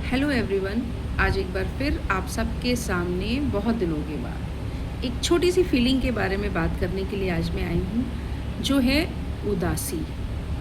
Hello everyone. आज एक बार फिर आप सबके सामने बहुत दिनों के बाद एक छोटी सी फीलिंग के बारे में बात करने के लिए आज मैं आई हूँ, जो है उदासी।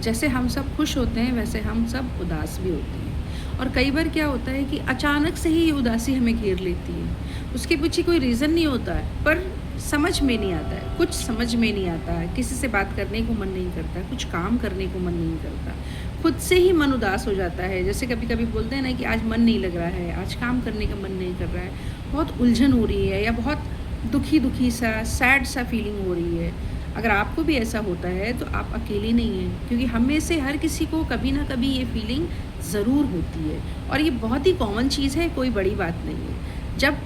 जैसे हम सब खुश होते हैं वैसे हम सब उदास भी होते हैं, और कई बार क्या होता है कि अचानक से ही ये उदासी हमें घेर लेती है। उसके पीछे कोई रीज़न नहीं होता है, पर समझ में नहीं आता है, कुछ समझ में नहीं आता है, किसी से बात करने को मन नहीं करता, कुछ काम करने को मन नहीं करता, खुद से ही मन उदास हो जाता है। जैसे कभी-कभी बोलते हैं ना कि आज मन नहीं लग रहा है, आज काम करने का मन नहीं कर रहा है, बहुत उलझन हो रही है या बहुत दुखी-दुखी सा, सैड सा फीलिंग हो रही है। अगर आपको भी ऐसा होता है तो आप अकेले नहीं हैं, क्योंकि हम में से हर किसी को कभी ना कभी ये फीलिंग ज़रूर होती है, और ये बहुत ही कॉमन चीज़ है, कोई बड़ी बात नहीं है। जब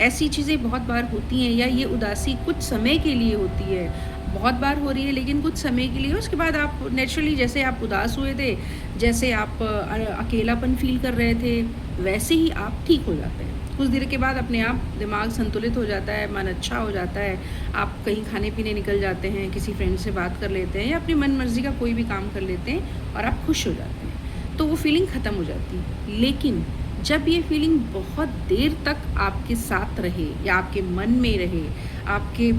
ऐसी चीज़ें बहुत बार होती हैं या ये उदासी कुछ समय के लिए होती है, बहुत बार हो रही है लेकिन कुछ समय के लिए, उसके बाद आप नेचुरली जैसे आप उदास हुए थे, जैसे आप अकेलापन फ़ील कर रहे थे, वैसे ही आप ठीक हो जाते हैं। कुछ देर के बाद अपने आप दिमाग संतुलित हो जाता है, मन अच्छा हो जाता है, आप कहीं खाने-पीने निकल जाते हैं, किसी फ्रेंड से बात कर लेते हैं या अपनी मन मर्ज़ी का कोई भी काम कर लेते हैं और आप खुश हो जाते हैं। तो वो फीलिंग ख़त्म हो जाती है। लेकिन जब ये फीलिंग बहुत देर तक आपके साथ रहे या आपके मन में रहे, आपके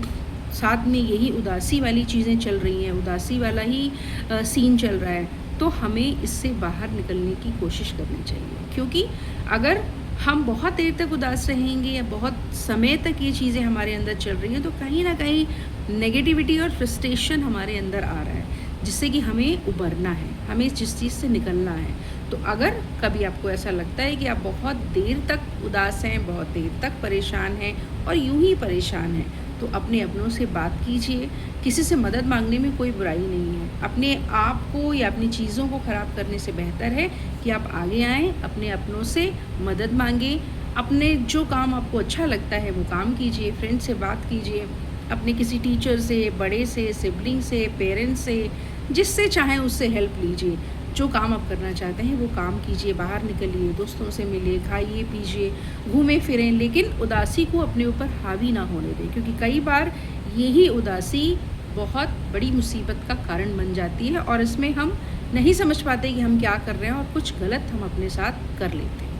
साथ में यही उदासी वाली चीज़ें चल रही हैं, उदासी वाला ही सीन चल रहा है, तो हमें इससे बाहर निकलने की कोशिश करनी चाहिए। क्योंकि अगर हम बहुत देर तक उदास रहेंगे या बहुत समय तक ये चीज़ें हमारे अंदर चल रही हैं, तो कहीं न कहीं नेगेटिविटी और फ्रस्ट्रेशन हमारे अंदर आ रहा है, जिससे कि हमें उभरना है, हमें जिस चीज़ से निकलना है। तो अगर कभी आपको ऐसा लगता है कि आप बहुत देर तक उदास हैं, बहुत देर तक परेशान हैं और यूं ही परेशान हैं, तो अपने अपनों से बात कीजिए। किसी से मदद मांगने में कोई बुराई नहीं है। अपने आप को या अपनी चीज़ों को ख़राब करने से बेहतर है कि आप आगे आएँ, अपने अपनों से मदद मांगें, अपने जो काम आपको अच्छा लगता है वो काम कीजिए, फ्रेंड से बात कीजिए, अपने किसी टीचर से, बड़े से, सिबलिंग से, पेरेंट्स से, जिससे चाहें उससे हेल्प लीजिए। जो काम आप करना चाहते हैं वो काम कीजिए, बाहर निकलिए, दोस्तों से मिलिए, खाइए पीजिए, घूमें फिरें, लेकिन उदासी को अपने ऊपर हावी ना होने दें, क्योंकि कई बार यही उदासी बहुत बड़ी मुसीबत का कारण बन जाती है और इसमें हम नहीं समझ पाते कि हम क्या कर रहे हैं और कुछ गलत हम अपने साथ कर लेते हैं।